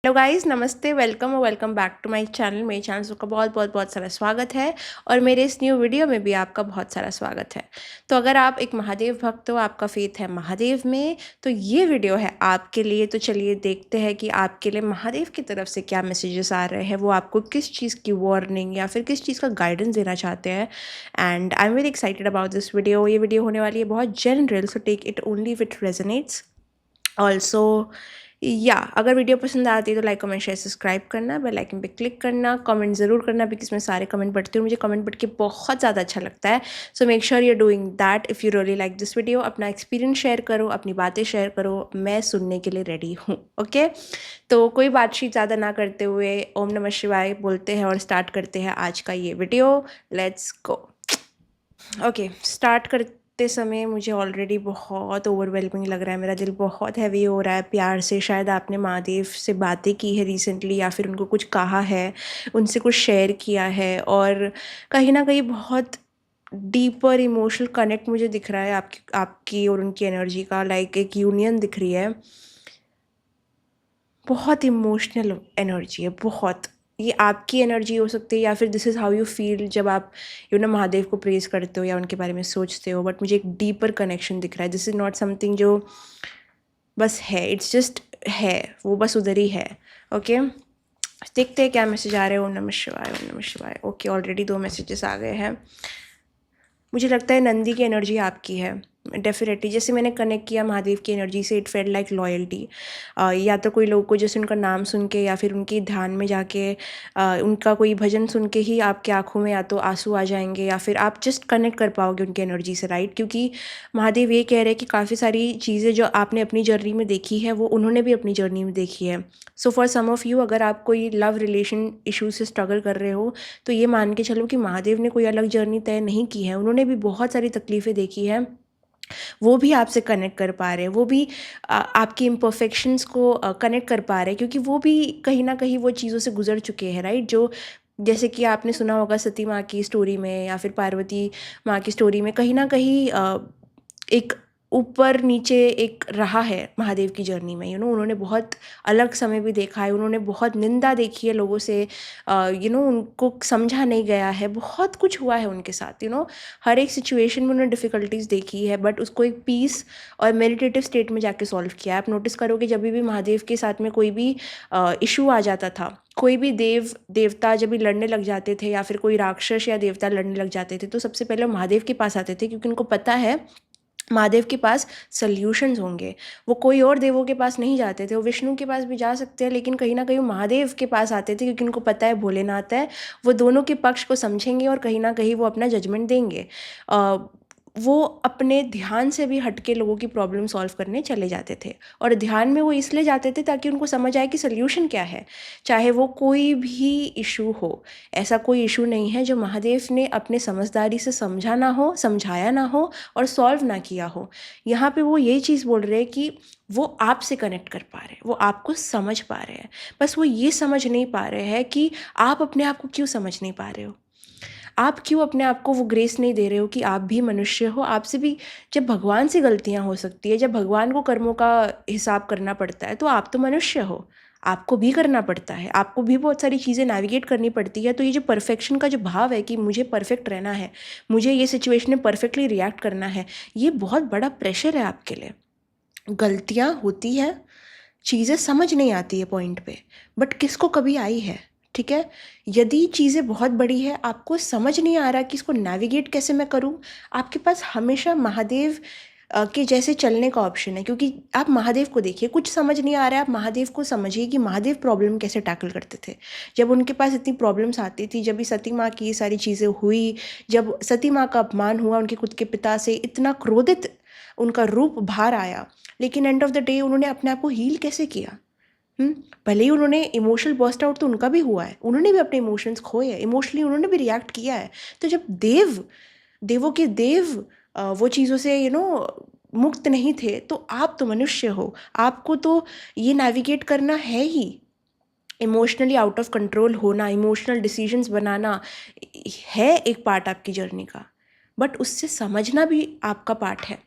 Hello guys, नमस्ते, welcome और welcome back to my channel. मेरे चैनल का बहुत बहुत बहुत सारा स्वागत है और मेरे इस न्यू वीडियो में भी आपका बहुत सारा स्वागत है। तो अगर आप एक महादेव भक्त हो, आपका फेथ है महादेव में, तो ये वीडियो है आपके लिए। तो चलिए देखते हैं कि आपके लिए महादेव की तरफ से क्या मैसेजेस आ रहे हैं, वो आपको किस चीज़ की वार्निंग या फिर किस चीज़ का गाइडेंस देना चाहते हैं। And I am very excited about this video. ये वीडियो होने वाली है बहुत general, so take it only if it resonates. Also अगर वीडियो पसंद आती है तो लाइक कमेंट शेयर सब्सक्राइब करना, बेल आइकन पे क्लिक करना, कमेंट ज़रूर करना, बिकॉज मैं सारे कमेंट पढ़ती हूँ, मुझे कमेंट पढ़ के बहुत ज़्यादा अच्छा लगता है। So make sure you are doing that. If you really like this video, अपना एक्सपीरियंस शेयर करो, अपनी बातें शेयर करो, मैं सुनने के लिए रेडी हूँ। ओके, तो कोई बातचीत ज़्यादा ना करते हुए ओम नमः शिवाय बोलते हैं और स्टार्ट करते हैं आज का ये video. Let's go. Okay, start करते समय मुझे ऑलरेडी बहुत ओवरवेलमिंग लग रहा है, मेरा दिल बहुत हैवी हो रहा है प्यार से। शायद आपने महादेव से बातें की है रिसेंटली, या फिर उनको कुछ कहा है, उनसे कुछ शेयर किया है, और कहीं ना कहीं बहुत डीपर इमोशनल कनेक्ट मुझे दिख रहा है आपकी और उनकी एनर्जी का। लाइक एक यूनियन दिख रही है, बहुत इमोशनल एनर्जी है, बहुत। ये आपकी एनर्जी हो सकती है, या फिर this is how you feel जब आप महादेव को प्रेज करते हो या उनके बारे में सोचते हो। बट मुझे एक डीपर कनेक्शन दिख रहा है। दिस इज़ नॉट समथिंग जो बस है, इट्स जस्ट है, वो बस उधर ही है। ओके, देखते हैं क्या मैसेज आ रहे हैं। ओम नमः शिवाय, ओम नमः शिवाय। ओके, ऑलरेडी 2 मैसेजेस आ गए हैं। मुझे लगता है नंदी की एनर्जी आपकी है डेफिनेटली। जैसे मैंने कनेक्ट किया महादेव की एनर्जी से, इट फेल्ट लाइक लॉयल्टी। या तो कोई लोग को जैसे उनका नाम सुन के या फिर उनकी ध्यान में जाके उनका कोई भजन सुन के ही आपके आंखों में या तो आंसू आ जाएंगे, या फिर आप जस्ट कनेक्ट कर पाओगे उनकी एनर्जी से, राइट। क्योंकि महादेव ये कह रहे हैं कि काफ़ी सारी चीज़ें जो आपने अपनी जर्नी में देखी है वो उन्होंने भी अपनी जर्नी में देखी है। So for some of you, अगर आप कोई लव रिलेशन इशू से स्ट्रगल कर रहे हो, तो ये मान के चलो कि महादेव ने कोई अलग जर्नी तय नहीं की है, उन्होंने भी बहुत सारी तकलीफ़ें देखी है। वो भी आपसे कनेक्ट कर पा रहे हैं, वो भी आपकी इम्परफेक्शंस को कनेक्ट कर पा रहे हैं, क्योंकि वो भी कहीं ना कहीं वो चीज़ों से गुजर चुके हैं, राइट। जो जैसे कि आपने सुना होगा सती माँ की स्टोरी में या फिर पार्वती माँ की स्टोरी में, कहीं ना कहीं एक ऊपर नीचे एक रहा है महादेव की जर्नी में। उन्होंने बहुत अलग समय भी देखा है, उन्होंने बहुत निंदा देखी है लोगों से, उनको समझा नहीं गया है, बहुत कुछ हुआ है उनके साथ। हर एक सिचुएशन में उन्होंने डिफ़िकल्टीज देखी है, बट उसको एक पीस और मेडिटेटिव स्टेट में जाके सॉल्व किया है। आप नोटिस करोगे जब भी महादेव के साथ में कोई भी इशू आ जाता था, कोई भी देवता जब भी लड़ने लग जाते थे, या फिर कोई राक्षस या देवता लड़ने लग जाते थे, तो सबसे पहले महादेव के पास आते थे, क्योंकि उनको पता है महादेव के पास सल्यूशंस होंगे। वो कोई और देवों के पास नहीं जाते थे, वो विष्णु के पास भी जा सकते हैं, लेकिन कहीं ना कहीं वो महादेव के पास आते थे, क्योंकि उनको पता है भोलेनाथ है, वो दोनों के पक्ष को समझेंगे और कहीं ना कहीं वो अपना जजमेंट देंगे। वो अपने ध्यान से भी हटके लोगों की प्रॉब्लम सॉल्व करने चले जाते थे, और ध्यान में वो इसलिए जाते थे ताकि उनको समझ आए कि सल्यूशन क्या है, चाहे वो कोई भी इशू हो। ऐसा कोई इशू नहीं है जो महादेव ने अपने समझदारी से समझा ना हो, समझाया ना हो और सॉल्व ना किया हो। यहाँ पे वो यही चीज़ बोल रहे हैं कि वो आपसे कनेक्ट कर पा रहे हैं, वो आपको समझ पा रहे हैं। बस वो ये समझ नहीं पा रहे हैं कि आप अपने आप को क्यों समझ नहीं पा रहे हो, आप क्यों अपने आप को वो ग्रेस नहीं दे रहे हो कि आप भी मनुष्य हो, आपसे भी जब भगवान से गलतियाँ हो सकती है, जब भगवान को कर्मों का हिसाब करना पड़ता है, तो आप तो मनुष्य हो, आपको भी करना पड़ता है, आपको भी बहुत सारी चीज़ें नेविगेट करनी पड़ती है। तो ये जो परफेक्शन का जो भाव है कि मुझे परफेक्ट रहना है, मुझे ये सिचुएशन में परफेक्टली रिएक्ट करना है, ये बहुत बड़ा प्रेशर है आपके लिए। गलतियाँ होती हैं, चीज़ें समझ नहीं आती है पॉइंट पे, बट किसको कभी आई है, ठीक है। यदि चीज़ें बहुत बड़ी है, आपको समझ नहीं आ रहा कि इसको नेविगेट कैसे मैं करूं, आपके पास हमेशा महादेव के जैसे चलने का ऑप्शन है। क्योंकि आप महादेव को देखिए, कुछ समझ नहीं आ रहा है, आप महादेव को समझिए कि महादेव प्रॉब्लम कैसे टैकल करते थे। जब उनके पास इतनी प्रॉब्लम्स आती थी, जब भी सती माँ की ये सारी चीज़ें हुई, जब सती माँ का अपमान हुआ, उनके खुद के पिता से इतना क्रोधित उनका रूप बाहर आया, लेकिन एंड ऑफ द डे उन्होंने अपने आप को हील कैसे किया। भले ही उन्होंने इमोशनल बर्स्ट आउट तो उनका भी हुआ है, उन्होंने भी अपने इमोशंस खोए हैं, इमोशनली उन्होंने भी रिएक्ट किया है। तो जब देवों के देव वो चीज़ों से मुक्त नहीं थे, तो आप तो मनुष्य हो, आपको तो ये नेविगेट करना है ही। इमोशनली आउट ऑफ कंट्रोल होना, इमोशनल डिसीजंस बनाना है एक पार्ट आपकी जर्नी का, बट उससे समझना भी आपका पार्ट है।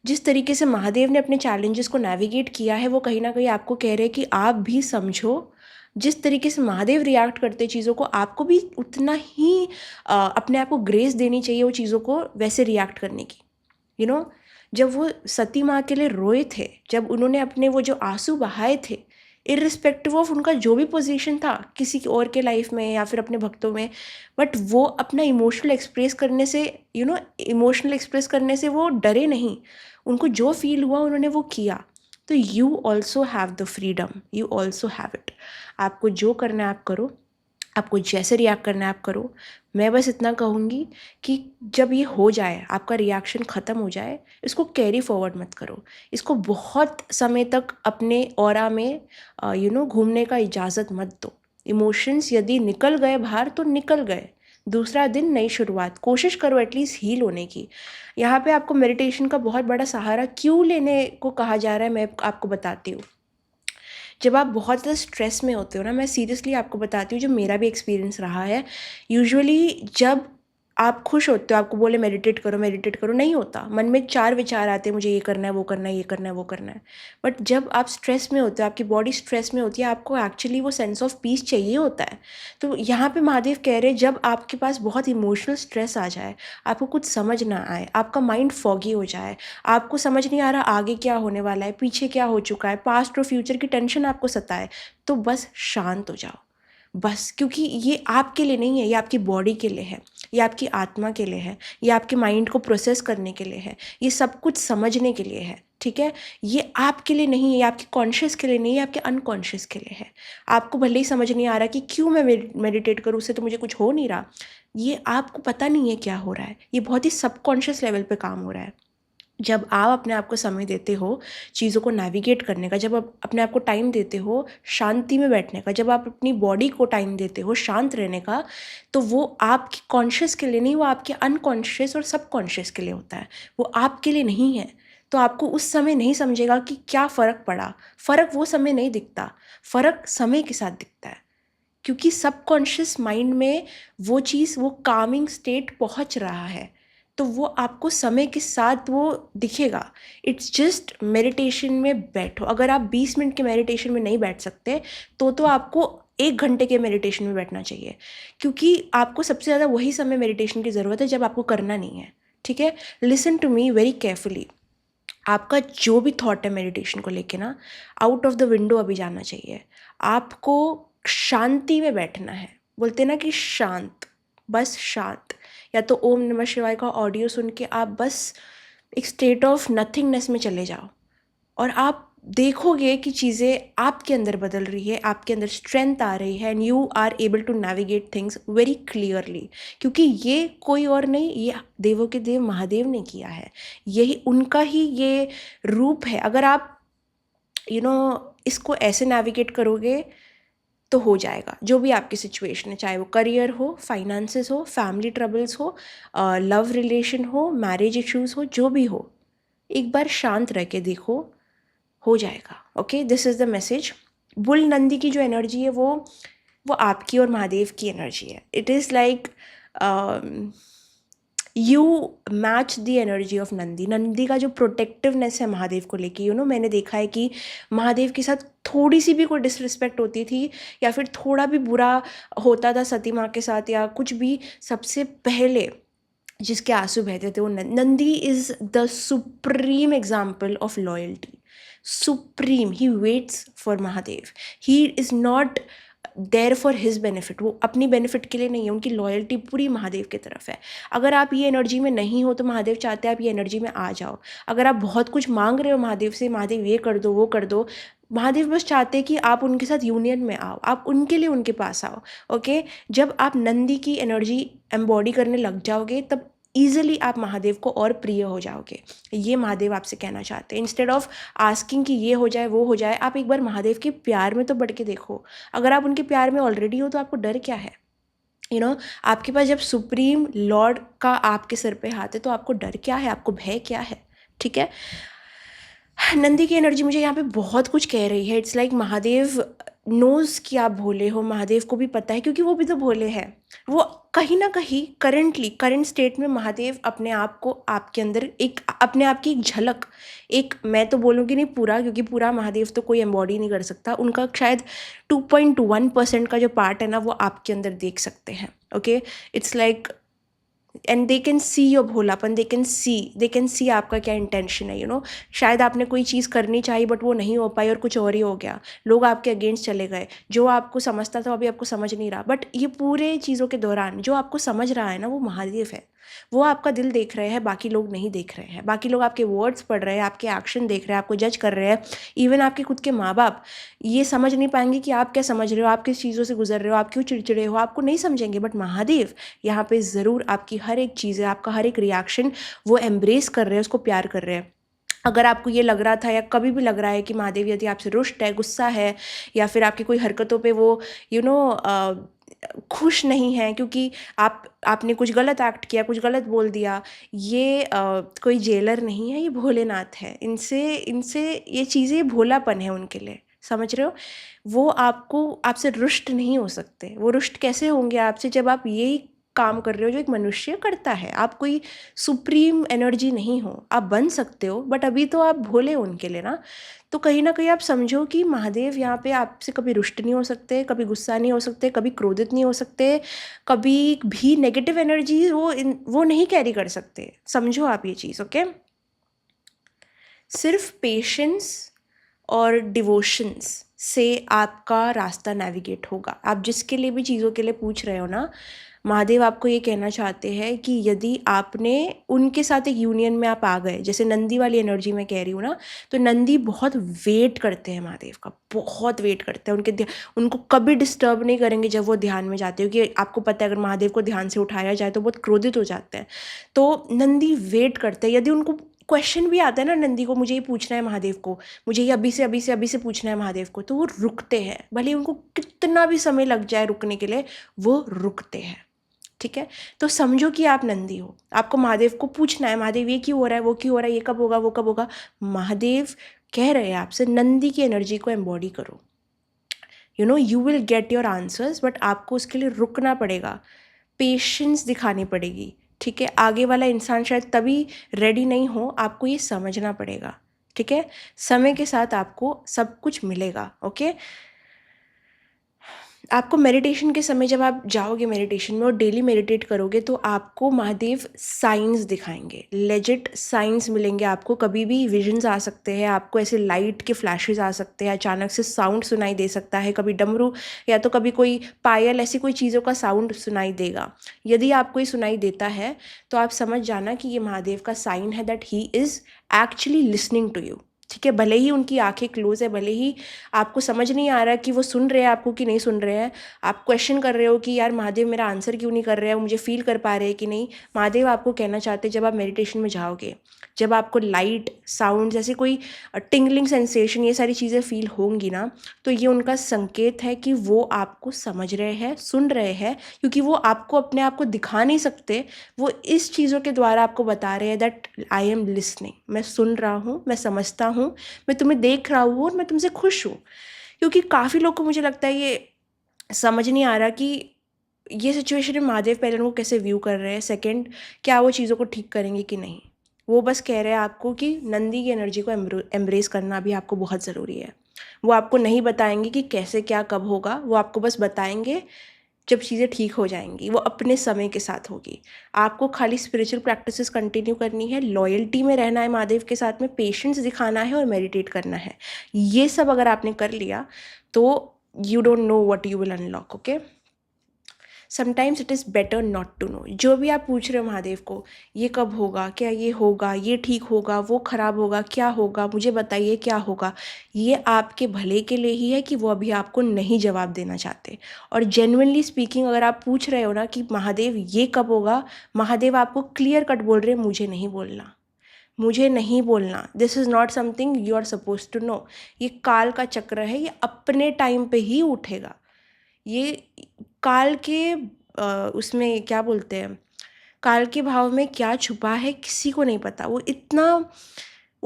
जिस तरीके से महादेव ने अपने चैलेंजेस को नेविगेट किया है, वो कहीं ना कहीं आपको कह रहे हैं कि आप भी समझो, जिस तरीके से महादेव रिएक्ट करते चीज़ों को, आपको भी उतना ही अपने आप को ग्रेस देनी चाहिए वो चीज़ों को वैसे रिएक्ट करने की। यू you नो know, जब वो सती माँ के लिए रोए थे, जब उन्होंने अपने वो जो आंसू बहाए थे, इरिस्पेक्टिव ऑफ उनका जो भी पोजीशन था किसी और के लाइफ में या फिर अपने भक्तों में, बट वो अपना इमोशनल एक्सप्रेस करने से, इमोशनल एक्सप्रेस करने से वो डरे नहीं। उनको जो फील हुआ उन्होंने वो किया। तो you also have the freedom, you also have it. आपको जो करना है आप करो, आपको जैसे रिएक्ट करना है आप करो। मैं बस इतना कहूँगी कि जब ये हो जाए, आपका रिएक्शन ख़त्म हो जाए, इसको कैरी फॉरवर्ड मत करो। इसको बहुत समय तक अपने ऑरा में घूमने का इजाज़त मत दो। इमोशंस यदि निकल गए बाहर तो निकल गए, दूसरा दिन नई शुरुआत। कोशिश करो एटलीस्ट हील होने की। यहाँ पे आपको मेडिटेशन का बहुत बड़ा सहारा क्यों लेने को कहा जा रहा है, मैं आपको बताती हूँ। जब आप बहुत ज़्यादा स्ट्रेस में होते हो ना, मैं सीरियसली आपको बताती हूँ, जो मेरा भी एक्सपीरियंस रहा है, यूजुअली जब आप खुश होते हो, आपको बोले मेडिटेट करो, नहीं होता। मन में 4 विचार आते हैं, मुझे ये करना है, वो करना है, ये करना है, वो करना है। बट जब आप स्ट्रेस में होते हो, आपकी बॉडी स्ट्रेस में होती है, आपको एक्चुअली वो सेंस ऑफ पीस चाहिए होता है। तो यहाँ पे महादेव कह रहे हैं, जब आपके पास बहुत इमोशनल स्ट्रेस आ जाए, आपको कुछ समझ ना आए, आपका माइंड फॉगी हो जाए, आपको समझ नहीं आ रहा आगे क्या होने वाला है, पीछे क्या हो चुका है, पास्ट और फ्यूचर की टेंशन आपको सताए, तो बस शांत हो जाओ। बस, क्योंकि ये आपके लिए नहीं है, ये आपकी बॉडी के लिए है, ये आपकी आत्मा के लिए है, ये आपके माइंड को प्रोसेस करने के लिए है, ये सब कुछ समझने के लिए है। ठीक है, ये आपके लिए नहीं है, ये आपके कॉन्शियस के लिए नहीं है, आपके अनकॉन्शियस के लिए है। आपको भले ही समझ नहीं आ रहा कि क्यों मैं मेडिटेट करूँ, उससे तो मुझे कुछ हो नहीं रहा, ये आपको पता नहीं है क्या हो रहा है, ये बहुत ही सबकॉन्शियस लेवल पे काम हो रहा है। जब आप अपने आप को समय देते हो चीज़ों को नेविगेट करने का, जब आप अपने आप को टाइम देते हो शांति में बैठने का, जब आप अपनी बॉडी को टाइम देते हो शांत रहने का, तो वो आपके कॉन्शियस के लिए नहीं, वो आपके अनकॉन्शियस और सबकॉन्शियस के लिए होता है, वो आपके लिए नहीं है। तो आपको उस समय नहीं समझेगा कि क्या फ़र्क पड़ा। फ़र्क वो समय नहीं दिखता, फ़र्क समय के साथ दिखता है, क्योंकि सबकॉन्शियस माइंड में वो चीज़, वो कामिंग स्टेट पहुंच रहा है, तो वो आपको समय के साथ वो दिखेगा। इट्स जस्ट मेडिटेशन में बैठो। अगर आप 20 मिनट के मेडिटेशन में नहीं बैठ सकते, तो आपको 1 घंटे के मेडिटेशन में बैठना चाहिए, क्योंकि आपको सबसे ज़्यादा वही समय मेडिटेशन की ज़रूरत है जब आपको करना नहीं है। ठीक है, listen to me very carefully. आपका जो भी थॉट है मेडिटेशन को लेके ना, आउट ऑफ द विंडो अभी जाना चाहिए। आपको शांति में बैठना है। बोलते ना कि शांत, बस शांत। या तो ओम नमः शिवाय का ऑडियो सुन के आप बस एक स्टेट ऑफ नथिंगनेस में चले जाओ, और आप देखोगे कि चीज़ें आपके अंदर बदल रही है, आपके अंदर स्ट्रेंथ आ रही है, and you are able to navigate things very clearly. क्योंकि ये कोई और नहीं, ये देवों के देव महादेव ने किया है, यही उनका ही ये रूप है। अगर आप इसको ऐसे नेविगेट करोगे तो हो जाएगा। जो भी आपकी सिचुएशन है, चाहे वो करियर हो, फाइनेंसेस हो, फैमिली ट्रबल्स हो, लव रिलेशन हो, मैरिज इश्यूज़ हो, जो भी हो, एक बार शांत रह के देखो, हो जाएगा। Okay, this is the message. Bull Nandi की जो एनर्जी है वो आपकी और महादेव की एनर्जी है। It is like you match the energy of Nandi. Nandi का जो प्रोटेक्टिवनेस है महादेव को लेके, मैंने देखा है कि महादेव के साथ थोड़ी सी भी कोई डिसरिस्पेक्ट होती थी या फिर थोड़ा भी बुरा होता था सती माँ के साथ या कुछ भी, सबसे पहले जिसके आंसू बहते थे वो Nandi is the supreme example of loyalty. Supreme, he waits for Mahadev, he is not there for his benefit. वो अपनी बेनिफिट के लिए नहीं है, उनकी लॉयल्टी पूरी महादेव की तरफ है। अगर आप ये एनर्जी में नहीं हो तो महादेव चाहते हैं आप ये एनर्जी में आ जाओ। अगर आप बहुत कुछ मांग रहे हो महादेव से, महादेव ये कर दो वो कर दो, महादेव बस चाहते हैं कि आप उनके साथ यूनियन में आओ, आप उनके लिए उनके पास आओ। ओके, जब आप नंदी की एनर्जी एम्बॉडी करने लग जाओगे तब ईजिली आप महादेव को और प्रिय हो जाओगे। ये महादेव आपसे कहना चाहते हैं। इंस्टेड ऑफ आस्किंग कि ये हो जाए वो हो जाए, आप एक बार महादेव के प्यार में तो बढ़ के देखो। अगर आप उनके प्यार में ऑलरेडी हो तो आपको डर क्या है? आपके पास जब सुप्रीम लॉर्ड का आपके सर पे हाथ है तो आपको डर क्या है, आपको भय क्या है? ठीक है, नंदी की एनर्जी मुझे यहाँ पे बहुत कुछ कह रही है। इट्स लाइक महादेव नोज़ कि आप भोले हो, महादेव को भी पता है क्योंकि वो भी तो भोले हैं। वो कहीं न कहीं करंट स्टेट में महादेव अपने आप को आपके अंदर एक अपने आप की एक झलक, एक मैं तो बोलूँगी नहीं पूरा, क्योंकि पूरा महादेव तो कोई एम्बॉडी नहीं कर सकता। उनका शायद 2.1% का जो पार्ट है ना, वो आपके अंदर देख सकते हैं। Okay? It's like and they can see your भोलापन, दे कैन सी आपका क्या इंटेंशन है, शायद आपने कोई चीज़ करनी चाहिए बट वो नहीं हो पाई और कुछ और ही हो गया, लोग आपके अगेंस्ट चले गए, जो आपको समझता था अभी आपको समझ नहीं रहा, बट ये पूरे चीज़ों के दौरान जो आपको समझ रहा है ना, वो महादेव है। वो आपका दिल देख रहे हैं, बाकी लोग नहीं देख रहे हैं। बाकी लोग आपके वर्ड्स पढ़ रहे हैं, आपके एक्शन देख रहे हैं, आपको जज कर रहे हैं। इवन आपके खुद के माँ बाप ये समझ नहीं पाएंगे कि आप क्या समझ रहे हो, आप किस चीज़ों से गुजर रहे हो, आप क्यों चिड़चिड़े हो, आपको नहीं समझेंगे। बट महादेव यहाँ पे ज़रूर आपकी हर एक चीज़ है, आपका हर एक रिएक्शन वो एम्ब्रेस कर रहे हैं, उसको प्यार कर रहे हैं। अगर आपको ये लग रहा था या कभी भी लग रहा है कि महादेव यदि आपसे रुष्ट है, गुस्सा है, या फिर आपकी कोई हरकतों पे वो यू नो खुश नहीं है क्योंकि आपने कुछ गलत एक्ट किया, कुछ गलत बोल दिया, ये कोई जेलर नहीं है, ये भोलेनाथ है। इनसे इनसे ये चीज़ें भोलापन है उनके लिए, समझ रहे हो? वो आपसे रुष्ट नहीं हो सकते। वो रुष्ट कैसे होंगे आपसे, जब आप यही काम कर रहे हो जो एक मनुष्य करता है। आप कोई सुप्रीम एनर्जी नहीं हो, आप बन सकते हो बट अभी तो आप भोले हो उनके लिए ना। तो कहीं ना कहीं आप समझो कि महादेव यहाँ पे आपसे कभी रुष्ट नहीं हो सकते, कभी गुस्सा नहीं हो सकते, कभी क्रोधित नहीं हो सकते, कभी भी नेगेटिव एनर्जी वो नहीं कैरी कर सकते। समझो आप ये चीज़। ओके? सिर्फ पेशेंस और डिवोशंस से आपका रास्ता नेविगेट होगा। आप जिसके लिए भी चीज़ों के लिए पूछ रहे हो ना, महादेव आपको ये कहना चाहते हैं कि यदि आपने उनके साथ एक यूनियन में आप आ गए, जैसे नंदी वाली एनर्जी में कह रही हूँ ना, तो नंदी बहुत वेट करते हैं महादेव का, बहुत वेट करते हैं। उनको कभी डिस्टर्ब नहीं करेंगे जब वो ध्यान में जाते हो, कि आपको पता है अगर महादेव को ध्यान से उठाया जाए तो बहुत क्रोधित हो जाते हैं। तो नंदी वेट करते हैं। यदि उनको क्वेश्चन भी आता है ना नंदी को, मुझे ये पूछना है महादेव को, मुझे ये अभी से पूछना है महादेव को, तो वो रुकते हैं। भले उनको कितना भी समय लग जाए रुकने के लिए, वो रुकते हैं। ठीक है? तो समझो कि आप नंदी हो, आपको महादेव को पूछना है, महादेव ये क्यों हो रहा है, वो क्यों हो रहा है, ये कब होगा, वो कब होगा। महादेव कह रहे हैं आपसे, नंदी की एनर्जी को एम्बॉडी करो। You will get your answers, but आपको उसके लिए रुकना पड़ेगा, पेशेंस दिखानी पड़ेगी। ठीक है? आगे वाला इंसान शायद तभी रेडी नहीं हो, आपको ये समझना पड़ेगा। ठीक है? समय के साथ आपको सब कुछ मिलेगा। ओके? आपको मेडिटेशन के समय जब आप जाओगे मेडिटेशन में और डेली मेडिटेट करोगे, तो आपको महादेव साइंस दिखाएंगे, लेजिट साइंस मिलेंगे आपको। कभी भी विजन्स आ सकते हैं आपको, ऐसे लाइट के फ्लैशेस आ सकते हैं, अचानक से साउंड सुनाई दे सकता है, कभी डमरू या तो कभी कोई पायल, ऐसी कोई चीज़ों का साउंड सुनाई देगा। यदि आपको ये सुनाई देता है तो आप समझ जाना कि ये महादेव का साइन है, that he is actually listening to you. ठीक है? भले ही उनकी आंखें क्लोज है, भले ही आपको समझ नहीं आ रहा कि वो सुन रहे हैं आपको कि नहीं सुन रहे हैं, आप क्वेश्चन कर रहे हो कि यार महादेव मेरा आंसर क्यों नहीं कर रहे हैं, वो मुझे फील कर पा रहे हैं कि नहीं। महादेव आपको कहना चाहते हैं, जब आप मेडिटेशन में जाओगे, जब आपको लाइट, साउंड, जैसे कोई टिंगलिंग सेंसेशन, ये सारी चीज़ें फील होंगी ना, तो ये उनका संकेत है कि वो आपको समझ रहे हैं, सुन रहे हैं, क्योंकि वो आपको अपने आप को दिखा नहीं सकते। वो इस चीज़ों के द्वारा आपको बता रहे हैं दैट आई एम लिसनिंग, मैं सुन रहा हूँ, मैं समझता हूँ, मैं तुम्हें देख रहा हूँ और मैं तुमसे खुश हूँ। क्योंकि काफ़ी लोग को मुझे लगता है ये समझ नहीं आ रहा कि ये सिचुएशन में महादेव पहले उनको कैसे व्यू कर रहे हैं, सेकंड क्या वो चीज़ों को ठीक करेंगे कि नहीं। वो बस कह रहे हैं आपको कि नंदी की एनर्जी को एम्ब्रेस करना भी आपको बहुत ज़रूरी है। वो आपको नहीं बताएंगे कि कैसे क्या कब होगा, वो आपको बस बताएंगे जब चीज़ें ठीक हो जाएंगी, वो अपने समय के साथ होगी। आपको खाली स्पिरिचुअल प्रैक्टिसेस कंटिन्यू करनी है, लॉयल्टी में रहना है महादेव के साथ में, पेशेंस दिखाना है और मेडिटेट करना है। ये सब अगर आपने कर लिया तो you don't know what you will unlock. Okay? Sometimes it is better not to know. जो भी आप पूछ रहे हो महादेव को, ये कब होगा, क्या ये होगा, ये ठीक होगा, वो ख़राब होगा, क्या होगा, मुझे बताइए क्या होगा, ये आपके भले के लिए ही है कि वो अभी आपको नहीं जवाब देना चाहते। और जेन्युइनली स्पीकिंग अगर आप पूछ रहे हो ना कि महादेव ये कब होगा, महादेव आपको क्लियर कट बोल रहे हैं, मुझे नहीं बोलना, मुझे नहीं बोलना, this is not something you are suppose to know. ये काल का चक्र है, ये अपने टाइम पे ही उठेगा। ये काल के उसमें क्या बोलते हैं, काल के भाव में क्या छुपा है किसी को नहीं पता। वो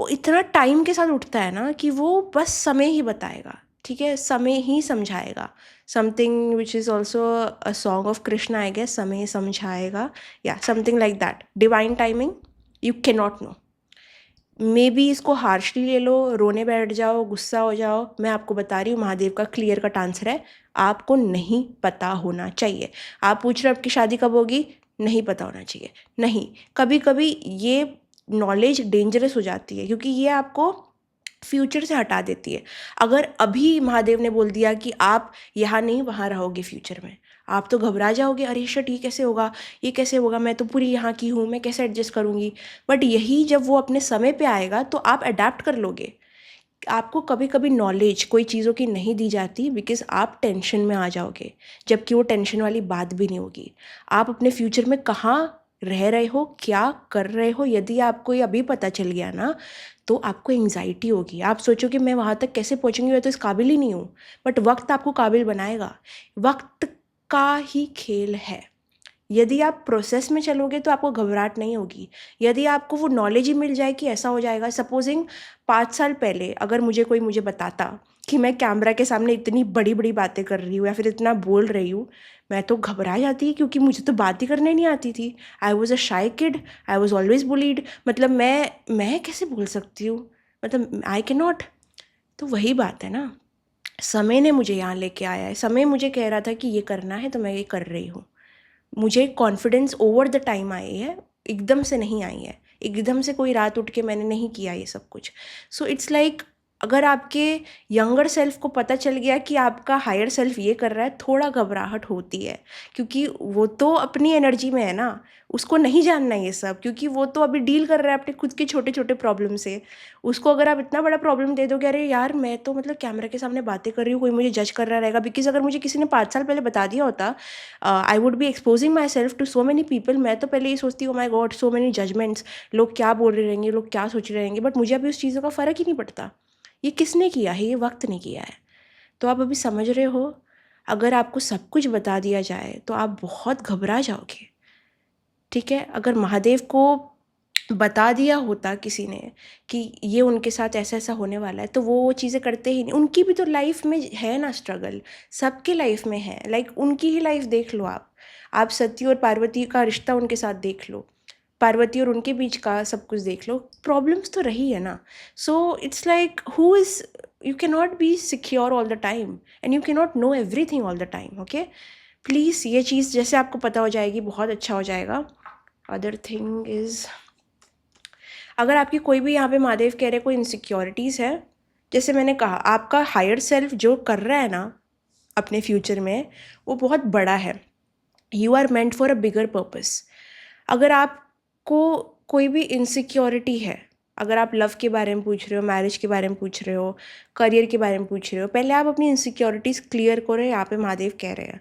इतना टाइम के साथ उठता है ना कि वो बस समय ही बताएगा। ठीक है, समय ही समझाएगा। Something which is also a song of Krishna I guess, समय समझाएगा या something like that. Divine timing you can not know. Maybe इसको हार्शली ले लो, रोने बैठ जाओ, गुस्सा हो जाओ, मैं आपको बता रही हूँ महादेव का क्लियर कट आंसर है, आपको नहीं पता होना चाहिए। आप पूछ रहे हो आपकी शादी कब होगी, नहीं पता होना चाहिए। नहीं, कभी कभी ये नॉलेज डेंजरस हो जाती है क्योंकि ये आपको फ्यूचर से हटा देती है। अगर अभी महादेव ने बोल दिया कि आप यहाँ नहीं वहाँ रहोगे फ्यूचर में, आप तो घबरा जाओगे, अरे शिट ये कैसे होगा, ये कैसे होगा, मैं तो पूरी यहाँ की हूँ, मैं कैसे एडजस्ट करूँगी। बट यही जब वो अपने समय पे आएगा तो आप अडेप्ट कर लोगे। आपको कभी कभी नॉलेज कोई चीज़ों की नहीं दी जाती बिकॉज आप टेंशन में आ जाओगे, जबकि वो टेंशन वाली बात भी नहीं होगी। आप अपने फ्यूचर में कहाँ रह रहे हो, क्या कर रहे हो, यदि आपको ये अभी पता चल गया ना, तो आपको एंग्जाइटी होगी। आप सोचो कि मैं वहाँ तक कैसे पहुँचूंगी, मैं तो इस काबिल ही नहीं हूँ। बट वक्त आपको काबिल बनाएगा। वक्त का ही खेल है। यदि आप प्रोसेस में चलोगे तो आपको घबराहट नहीं होगी। यदि आपको वो नॉलेज ही मिल जाए कि ऐसा हो जाएगा, सपोजिंग 5 साल पहले अगर मुझे बताता कि मैं कैमरा के सामने इतनी बड़ी बड़ी बातें कर रही हूँ या फिर इतना बोल रही हूँ, मैं तो घबरा जाती क्योंकि मुझे तो बात ही करने नहीं आती थी। आई वॉज अ शाई kid, I was always bullied. मतलब मैं कैसे बोल सकती हूँ, मतलब आई कैन नॉट। तो वही बात है ना, समय ने मुझे यहाँ लेके आया है। समय मुझे कह रहा था कि ये करना है तो मैं ये कर रही हूँ। मुझे confidence over the time I है, एकदम से नहीं आई है। एकदम से कोई रात उठ के मैंने नहीं किया ये सब कुछ। सो इट्स लाइक अगर आपके यंगर सेल्फ को पता चल गया कि आपका हायर सेल्फ ये कर रहा है, थोड़ा घबराहट होती है क्योंकि वो तो अपनी एनर्जी में है ना, उसको नहीं जानना ये सब, क्योंकि वो तो अभी डील कर रहा है अपने खुद के छोटे छोटे प्रॉब्लम से। उसको अगर आप इतना बड़ा प्रॉब्लम दे दोगे, अरे यार मैं तो मतलब कैमरा के सामने बातें कर रही हूँ, कोई मुझे जज कर रहा रहेगा। बिकॉज अगर मुझे किसी ने 5 साल पहले बता दिया होता I would be exposing myself to so many people, मैं तो पहले ये सोचती हूँ my God so many judgements, लोग क्या बोल रहे रहेंगे, लोग क्या सोच रहे रहेंगे। बट मुझे अभी उस चीज़ों का फ़र्क ही नहीं पड़ता। ये किसने किया है, ये वक्त ने किया है। तो आप अभी समझ रहे हो, अगर आपको सब कुछ बता दिया जाए तो आप बहुत घबरा जाओगे। ठीक है, अगर महादेव को बता दिया होता किसी ने कि ये उनके साथ ऐसा ऐसा होने वाला है, तो वो चीज़ें करते ही नहीं। उनकी भी तो लाइफ में है ना स्ट्रगल, सबके लाइफ में है। लाइक उनकी ही लाइफ देख लो आप सती और पार्वती का रिश्ता उनके साथ देख लो, पार्वती और उनके बीच का सब कुछ देख लो, प्रॉब्लम्स तो रही है ना। So it's like who is, you can not be secure all the time and you can not know everything all the time. Okay, please ये चीज़ जैसे आपको पता हो जाएगी बहुत अच्छा हो जाएगा। अदर थिंग इज़, अगर आपकी कोई भी यहाँ पे महादेव कह रहे कोई इनसिक्योरिटीज़ है, जैसे मैंने कहा आपका हायर सेल्फ जो कर रहा है ना अपने फ्यूचर में, वो बहुत बड़ा है। You are meant for a bigger purpose. अगर आपको कोई भी इनसिक्योरिटी है, अगर आप लव के बारे में पूछ रहे हो, मैरिज के बारे में पूछ रहे हो, करियर के बारे में पूछ रहे हो, पहले आप अपनी इनसिक्योरिटीज़ क्लियर करो। यहाँ पे महादेव कह रहे हैं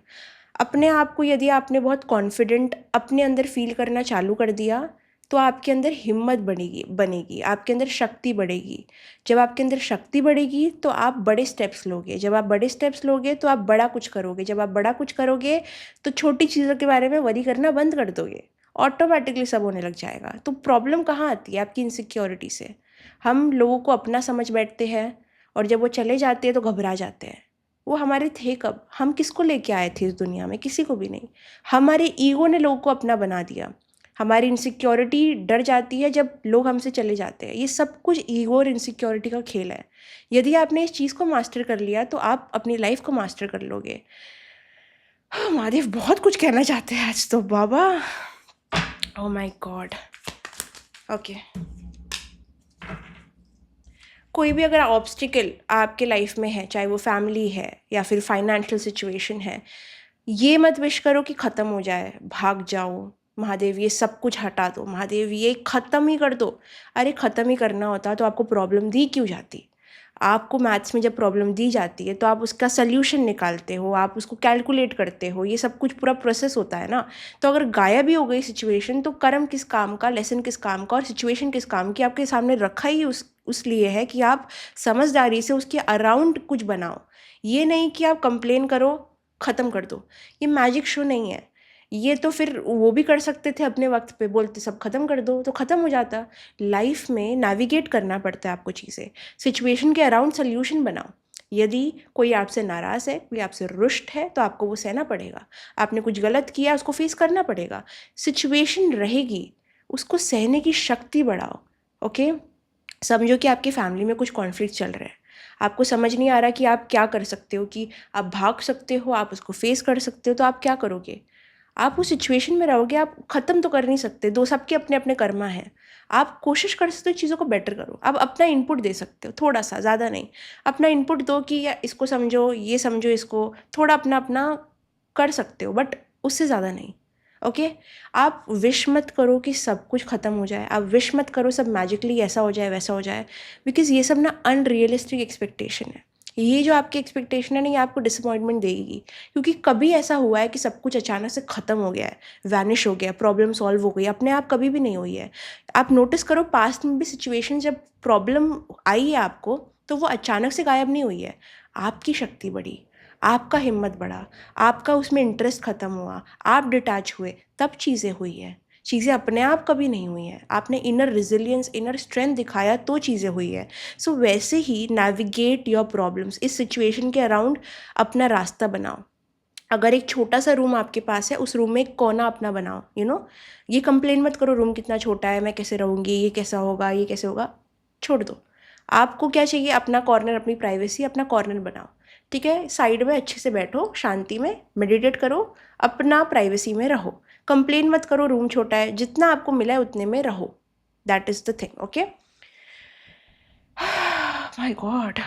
अपने आप को, यदि आपने बहुत कॉन्फिडेंट अपने अंदर फील करना चालू कर दिया तो आपके अंदर हिम्मत बनेगी, आपके अंदर शक्ति बढ़ेगी। जब आपके अंदर शक्ति बढ़ेगी तो आप बड़े स्टेप्स लोगे, जब आप बड़े स्टेप्स लोगे तो आप बड़ा कुछ करोगे, जब आप बड़ा कुछ करोगे तो छोटी चीज़ों के बारे में वरी करना बंद कर दोगे, ऑटोमेटिकली सब होने लग जाएगा। तो प्रॉब्लम कहाँ आती है आपकी इनसिक्योरिटी से। हम लोगों को अपना समझ बैठते हैं और जब वो चले जाते हैं तो घबरा जाते हैं। वो हमारे थे कब, हम किसको लेके आए थे इस दुनिया में, किसी को भी नहीं। हमारे ईगो ने लोगों को अपना बना दिया। हमारी इनसिक्योरिटी डर जाती है जब लोग हमसे चले जाते हैं। ये सब कुछ ईगो और इनसिक्योरिटी का खेल है। यदि आपने इस चीज़ को मास्टर कर लिया तो आप अपनी लाइफ को मास्टर कर लोगे। महादेव बहुत कुछ कहना चाहते हैं आज तो बाबा, ओह माय गॉड। ओके, कोई भी अगर ऑब्स्टिकल आपके लाइफ में है, चाहे वो फैमिली है या फिर फाइनेंशियल सिचुएशन है, ये मत विश करो कि ख़त्म हो जाए, भाग जाओ, महादेव ये सब कुछ हटा दो, महादेव ये ख़त्म ही कर दो। अरे ख़त्म ही करना होता तो आपको प्रॉब्लम दी क्यों जाती। आपको मैथ्स में जब प्रॉब्लम दी जाती है तो आप उसका सल्यूशन निकालते हो, आप उसको कैलकुलेट करते हो, ये सब कुछ पूरा प्रोसेस होता है ना। तो अगर गायब ही हो गई सिचुएशन तो कर्म किस काम का, लेसन किस काम का और सिचुएशन किस काम की। आपके सामने रखा ही उस लिए है कि आप समझदारी से उसके अराउंड कुछ बनाओ। ये नहीं कि आप कंप्लेन करो ख़त्म कर दो। ये मैजिक शो नहीं है। ये तो फिर वो भी कर सकते थे अपने वक्त पे, बोलते सब ख़त्म कर दो तो ख़त्म हो जाता। लाइफ में नेविगेट करना पड़ता है आपको चीज़ें, सिचुएशन के अराउंड सोल्यूशन बनाओ। यदि कोई आपसे नाराज़ है, कोई आपसे रुष्ट है, तो आपको वो सहना पड़ेगा। आपने कुछ गलत किया, उसको फेस करना पड़ेगा। सिचुएशन रहेगी, उसको सहने की शक्ति बढ़ाओ। ओके, समझो कि आपकी फैमिली में कुछ कॉन्फ्लिक्ट चल रहा है, आपको समझ नहीं आ रहा कि आप क्या कर सकते हो, कि आप भाग सकते हो, आप उसको फेस कर सकते हो, तो आप क्या करोगे? आप उस सिचुएशन में रहोगे, आप ख़त्म तो कर नहीं सकते, दो सबके अपने अपने कर्मा हैं। आप कोशिश कर सकते हो चीज़ों को बेटर करो, आप अपना इनपुट दे सकते हो, थोड़ा सा, ज़्यादा नहीं। अपना इनपुट दो कि या इसको समझो इसको, थोड़ा अपना अपना कर सकते हो, बट उससे ज़्यादा नहीं। ओके, आप विश मत करो कि सब कुछ ख़त्म हो जाए, आप विश मत करो सब मैजिकली ऐसा हो जाए वैसा हो जाए, बिकॉज ये सब ना अनरियलिस्टिक एक्सपेक्टेशन है। ये जो आपकी एक्सपेक्टेशन है ना, ये आपको डिसअपॉइंटमेंट देगी, क्योंकि कभी ऐसा हुआ है कि सब कुछ अचानक से ख़त्म हो गया है, वैनिश हो गया, प्रॉब्लम सॉल्व हो गई, अपने आप कभी भी नहीं हुई है। आप नोटिस करो, पास्ट में भी सिचुएशन जब प्रॉब्लम आई है आपको, तो वो अचानक से गायब नहीं हुई है। आपकी शक्ति बढ़ी, आपका हिम्मत बढ़ा, आपका उसमें इंटरेस्ट ख़त्म हुआ, आप डिटैच हुए, तब चीज़ें हुई है। चीज़ें अपने आप कभी नहीं हुई हैं, आपने इनर रिजिलियंस, इनर स्ट्रेंथ दिखाया तो चीज़ें हुई है। सो वैसे ही नेविगेट योर प्रॉब्लम्स, इस सिचुएशन के अराउंड अपना रास्ता बनाओ। अगर एक छोटा सा रूम आपके पास है, उस रूम में एक कोना अपना बनाओ, ये कंप्लेन मत करो रूम कितना छोटा है, मैं कैसे रहूँगी, ये कैसा होगा, ये कैसे होगा, छोड़ दो। आपको क्या चाहिए? अपना कॉर्नर, अपनी प्राइवेसी, अपना कॉर्नर बनाओ। ठीक है, साइड में अच्छे से बैठो, शांति में मेडिटेट करो, अपना प्राइवेसी में रहो, कंप्लेन मत करो रूम छोटा है, जितना आपको मिला है उतने में रहो। That is the thing. Okay, my God.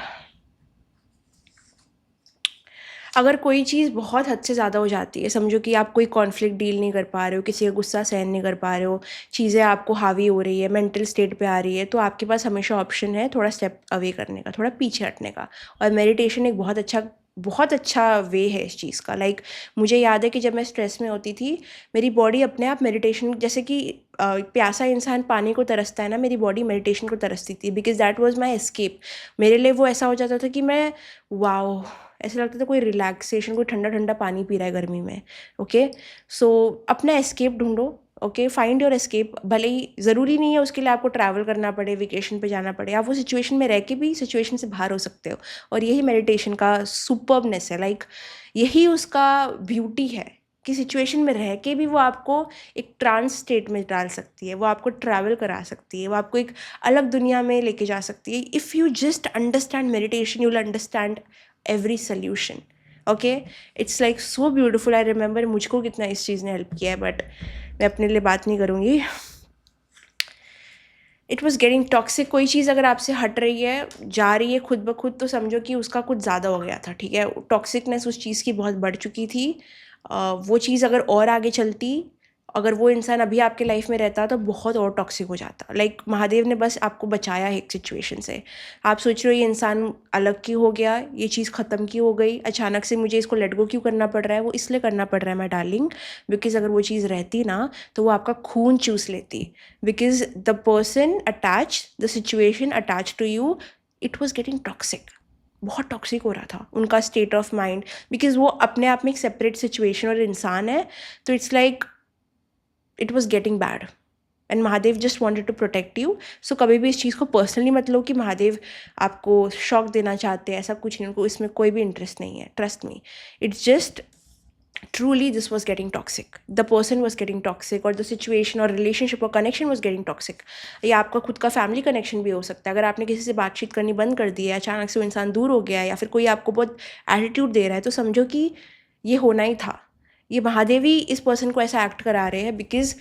अगर कोई चीज़ बहुत हद से ज़्यादा हो जाती है, समझो कि आप कोई कॉन्फ्लिक्ट डील नहीं कर पा रहे हो, किसी का गुस्सा सहन नहीं कर पा रहे हो, चीज़ें आपको हावी हो रही है, मेंटल स्टेट पे आ रही है, तो आपके पास हमेशा ऑप्शन है थोड़ा स्टेप अवे करने का, थोड़ा पीछे हटने का। और मेडिटेशन एक बहुत अच्छा वे है इस चीज़ का। लाइक मुझे याद है कि जब मैं स्ट्रेस में होती थी, मेरी बॉडी अपने आप मेडिटेशन, जैसे कि प्यासा इंसान पानी को तरसता है ना, मेरी बॉडी मेडिटेशन को तरसती थी, because that was my escape. मेरे लिए वो ऐसा हो जाता था कि मैं, वाओ, ऐसा लगता था कोई रिलैक्सेशन, कोई ठंडा ठंडा पानी पी रहा है गर्मी में। ओके, सो अपना एस्केप ढूंढो। Okay, find your escape. भले ही ज़रूरी नहीं है उसके लिए आपको ट्रैवल करना पड़े, वेकेशन पे जाना पड़े, आप वो सिचुएशन में रह के भी सिचुएशन से बाहर हो सकते हो। और यही मेडिटेशन का सुपर्बनेस है, लाइक यही उसका ब्यूटी है कि सिचुएशन में रह के भी वो आपको एक ट्रांस स्टेट में डाल सकती है, वो आपको ट्रैवल करा सकती है, वो आपको एक अलग दुनिया में लेके जा सकती है। If you just understand meditation, you will understand every solution. Okay, it's like so beautiful. I remember मुझको कितना इस चीज़ ने हेल्प किया है, बट मैं अपने लिए बात नहीं करूँगी। It was getting toxic. कोई चीज़ अगर आपसे हट रही है, जा रही है खुद ब खुद, तो समझो कि उसका कुछ ज़्यादा हो गया था। ठीक है, टॉक्सिकनेस उस चीज़ की बहुत बढ़ चुकी थी। वो चीज़ अगर और आगे चलती, अगर वो इंसान अभी आपके लाइफ में रहता, तो बहुत और टॉक्सिक हो जाता। लाइक महादेव ने बस आपको बचाया है एक सिचुएशन से। आप सोच रहे हो ये इंसान अलग क्यों हो गया, ये चीज़ ख़त्म क्यों हो गई, अचानक से मुझे इसको लेट गो क्यों करना पड़ रहा है? वो इसलिए करना पड़ रहा है माय डार्लिंग, बिकॉज अगर वो चीज़ रहती ना, तो वो आपका खून चूस लेती। Because the person attach, the situation attach to you, it was getting toxic. बहुत टॉक्सिक हो रहा था उनका स्टेट ऑफ माइंड, बिकॉज वो अपने आप में एक सेपरेट सिचुएशन और इंसान है। तो it's like it was getting bad, and Mahadev just wanted to protect you. So कभी भी इस चीज़ को पर्सनली मत लो कि महादेव आपको शॉक देना चाहते हैं, ऐसा कुछ नहीं, उनको इसमें कोई भी इंटरेस्ट नहीं है। Trust me, it's just truly this was getting toxic, the person was getting toxic, और the situation और relationship और connection was getting toxic। ये आपका खुद का फैमिली कनेक्शन भी हो सकता है। अगर आपने किसी से बातचीत करनी बंद कर दी है, अचानक से वो इंसान दूर हो गया है, या फिर कोई आपको बहुत एटीट्यूड दे रहा है, तो समझो कि ये होना ही था। ये महादेव ही इस पर्सन को ऐसा एक्ट करा रहे हैं, बिकॉज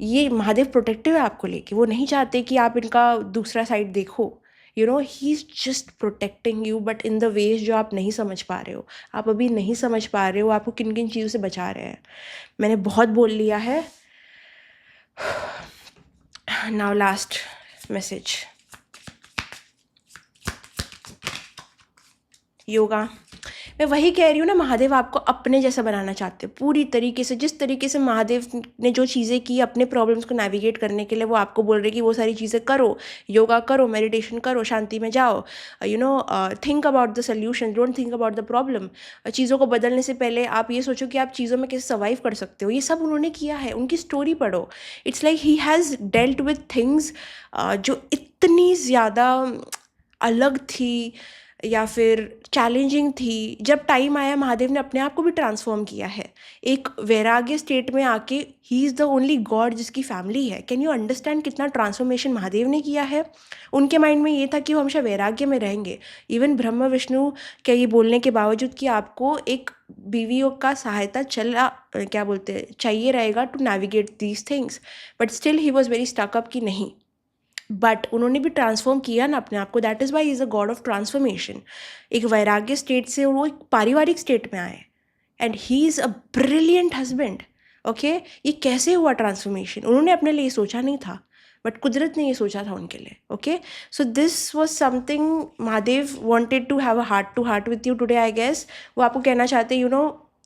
ये महादेव प्रोटेक्टिव है आपको लेके। वो नहीं चाहते कि आप इनका दूसरा साइड देखो। He is just protecting you, but in the ways जो आप नहीं समझ पा रहे हो। आप अभी नहीं समझ पा रहे हो आपको किन किन चीज़ों से बचा रहे हैं। मैंने बहुत बोल लिया है। Now last message, yoga. मैं वही कह रही हूँ ना, महादेव आपको अपने जैसा बनाना चाहते हैं पूरी तरीके से। जिस तरीके से महादेव ने जो चीज़ें की अपने प्रॉब्लम्स को नेविगेट करने के लिए, वो आपको बोल रहे कि वो सारी चीज़ें करो, योगा करो, मेडिटेशन करो, शांति में जाओ, think about the solution, don't think about the problem. चीज़ों को बदलने से पहले आप ये सोचो कि आप चीज़ों में कैसे सर्वाइव कर सकते हो। ये सब उन्होंने किया है, उनकी स्टोरी पढ़ो। It's like he has dealt with things जो इतनी ज़्यादा अलग थी, या फिर चैलेंजिंग थी, जब टाइम आया महादेव ने अपने आप को भी ट्रांसफॉर्म किया है। एक वैराग्य स्टेट में आके he is the only God जिसकी फैमिली है। कैन यू अंडरस्टैंड कितना ट्रांसफॉर्मेशन महादेव ने किया है? उनके माइंड में ये था कि वो हमेशा वैराग्य में रहेंगे। इवन ब्रह्मा विष्णु के ये बोलने के बावजूद कि आपको एक बीवियों का सहायता क्या बोलते हैं, चाहिए रहेगा to navigate these things, but still he was very stuck up कि नहीं। बट उन्होंने भी ट्रांसफॉर्म किया ना अपने आप को, that is why is a God of transformation. एक वैराग्य स्टेट से वो एक पारिवारिक स्टेट में आए, and he is a brilliant husband. Okay, ये कैसे हुआ ट्रांसफॉर्मेशन? उन्होंने अपने लिए सोचा नहीं था, बट कुदरत ने ये सोचा था उनके लिए। Okay, so this was something Mahadev wanted to have a heart to heart with you today, I guess. वो आपको कहना चाहते, you know,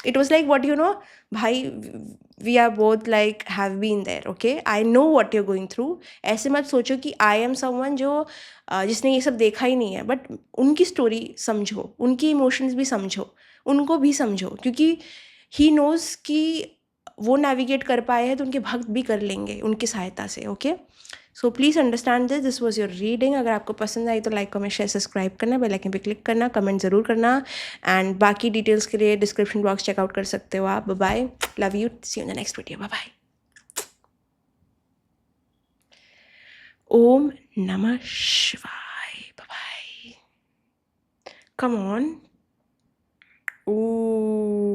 it was like what, you know, भाई, we are both like have been there. Okay, I know what you're going through. ऐसे मत सोचो कि I am someone जो जिसने ये सब देखा ही नहीं है, बट उनकी स्टोरी समझो, उनकी इमोशंस भी समझो, उनको भी समझो, क्योंकि ही नोज़ कि वो नेविगेट कर पाए हैं तो उनके भक्त भी कर लेंगे उनकी सहायता से। Okay, so please understand this, this was your reading. अगर आपको पसंद आई तो लाइक, कमेंट, शेयर, सब्सक्राइब करना, बेल आइकन पे क्लिक करना, कमेंट ज़रूर करना, एंड बाकी डिटेल्स के लिए डिस्क्रिप्शन बॉक्स चेकआउट कर सकते हो आप। Bye, love you, see you in the next video, bye bye. ओम नमः शिवाय, bye bye. Come on. Ooh.